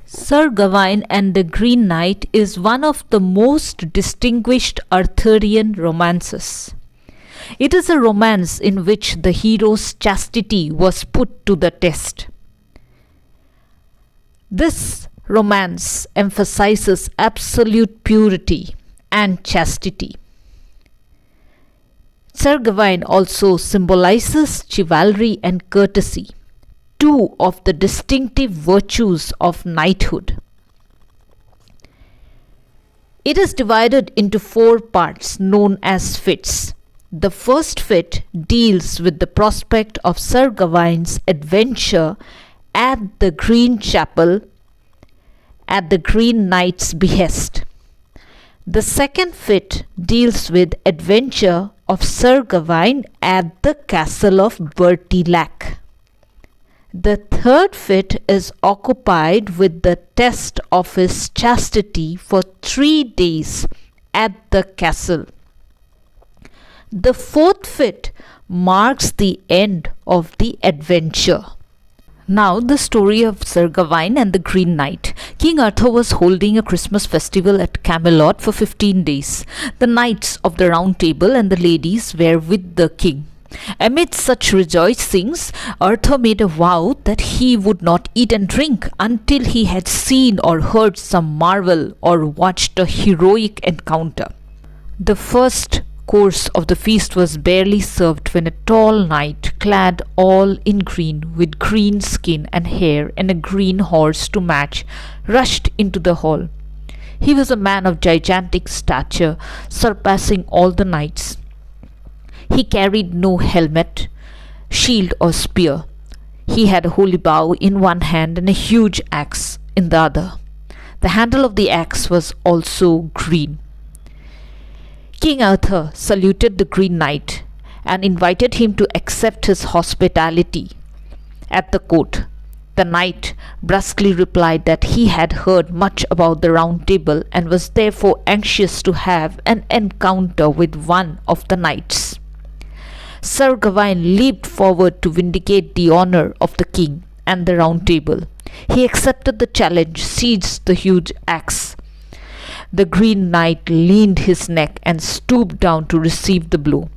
Sir Gawain and the Green Knight is one of the most distinguished Arthurian romances. It is a romance in which the hero's chastity was put to the test. This romance emphasizes absolute purity and chastity. Sir Gawain also symbolizes chivalry and courtesy, two of the distinctive virtues of knighthood. It is divided into four parts known as fits. The first fit deals with the prospect of Sir Gawain's adventure at the Green Chapel at the Green Knight's behest. The second fit deals with adventure of Sir Gawain at the castle of Bertilac. The third fit is occupied with the test of his chastity for 3 days at the castle. The fourth fit marks the end of the adventure. Now the story of Sir Gawain and the Green Knight. King Arthur was holding a Christmas festival at Camelot for 15 days. The knights of the Round Table and the ladies were with the king. Amid such rejoicings, Arthur made a vow that he would not eat and drink until he had seen or heard some marvel or watched a heroic encounter. The first course of the feast was barely served when a tall knight, clad all in green, with green skin and hair and a green horse to match, rushed into the hall. He was a man of gigantic stature, surpassing all the knights. He carried no helmet, shield or spear. He had a holy bow in one hand and a huge axe in the other. The handle of the axe was also green. King Arthur saluted the Green Knight and invited him to accept his hospitality at the court. The knight brusquely replied that he had heard much about the Round Table and was therefore anxious to have an encounter with one of the knights. Sir Gawain leaped forward to vindicate the honor of the king and the Round Table. He accepted the challenge, seized the huge axe. The Green Knight leaned his neck and stooped down to receive the blow.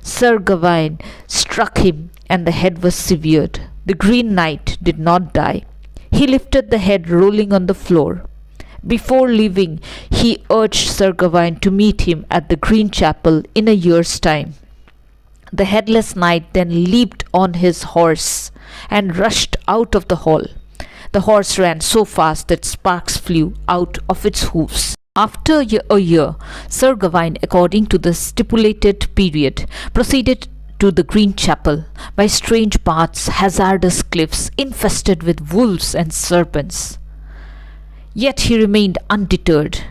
Sir Gawain struck him and the head was severed. The Green Knight did not die. He lifted the head rolling on the floor. Before leaving, he urged Sir Gawain to meet him at the Green Chapel in a year's time. The headless knight then leaped on his horse and rushed out of the hall. The horse ran so fast that sparks flew out of its hoofs. After a year, Sir Gawain, according to the stipulated period, proceeded to the Green Chapel by strange paths, hazardous cliffs infested with wolves and serpents. Yet he remained undeterred.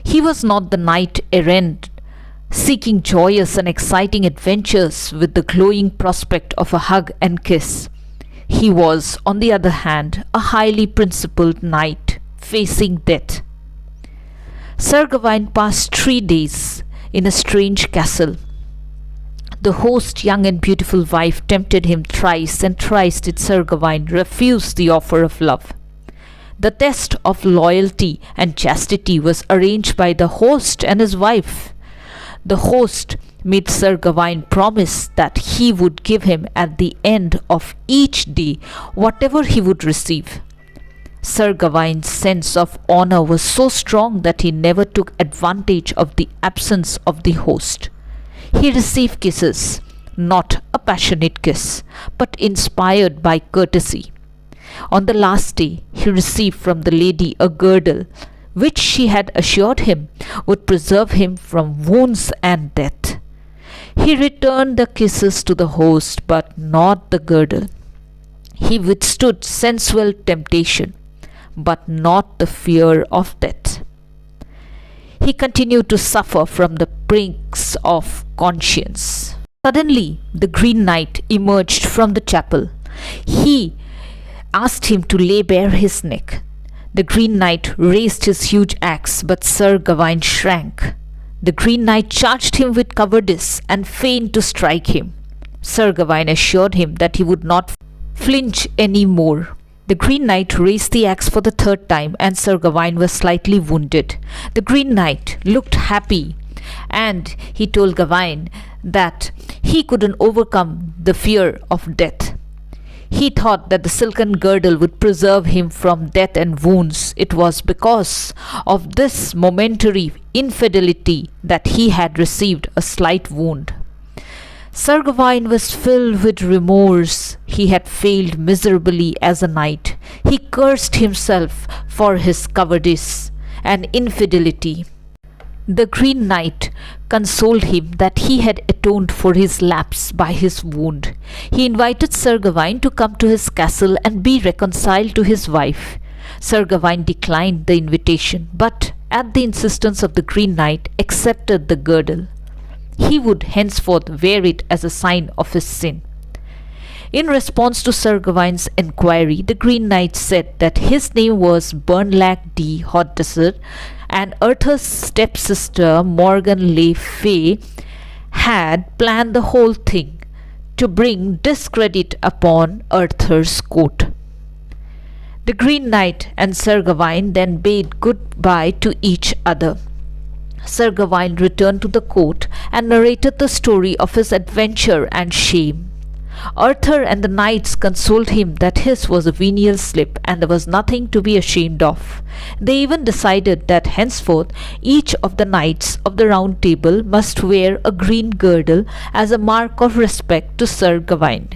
He was not the knight errant seeking joyous and exciting adventures with the glowing prospect of a hug and kiss. He was, on the other hand, a highly principled knight facing death. Sir Gawain passed 3 days in a strange castle. The host's young and beautiful wife tempted him thrice, and thrice did Sir Gawain refuse the offer of love. The test of loyalty and chastity was arranged by the host and his wife. The host made Sir Gawain promise that he would give him at the end of each day whatever he would receive. Sir Gawain's sense of honor was so strong that he never took advantage of the absence of the host. He received kisses, not a passionate kiss, but inspired by courtesy. On the last day, he received from the lady a girdle, which she had assured him would preserve him from wounds and death. He returned the kisses to the host, but not the girdle. He withstood sensual temptation, but not the fear of death. He continued to suffer from the pricks of conscience. Suddenly, the Green Knight emerged from the chapel. He asked him to lay bare his neck. The Green Knight raised his huge axe, but Sir Gawain shrank. The Green Knight charged him with cowardice and feigned to strike him. Sir Gawain assured him that he would not flinch any more. The The Green Knight raised the axe for the third time, and Sir Gawain was slightly wounded. The Green Knight looked happy, and he told Gawain that he couldn't overcome the fear of death. He thought that the silken girdle would preserve him from death and wounds. It was because of this momentary infidelity that he had received a slight wound. Sir Gawain was filled with remorse. He had failed miserably as a knight. He cursed himself for his cowardice and infidelity. The Green Knight consoled him that he had atoned for his lapse by his wound. He invited Sir Gawain to come to his castle and be reconciled to his wife. Sir Gawain declined the invitation, but at the insistence of the Green Knight accepted the girdle. He would henceforth wear it as a sign of his sin. In response to Sir Gawain's enquiry, the Green Knight said that his name was Bernlac de Hotdesert, and Arthur's stepsister Morgan le Fay had planned the whole thing to bring discredit upon Arthur's court. The Green Knight and Sir Gawain then bade goodbye to each other. Sir Gawain returned to the court and narrated the story of his adventure and shame. Arthur and the knights consoled him that his was a venial slip and there was nothing to be ashamed of. They even decided that henceforth each of the knights of the Round Table must wear a green girdle as a mark of respect to Sir Gawain.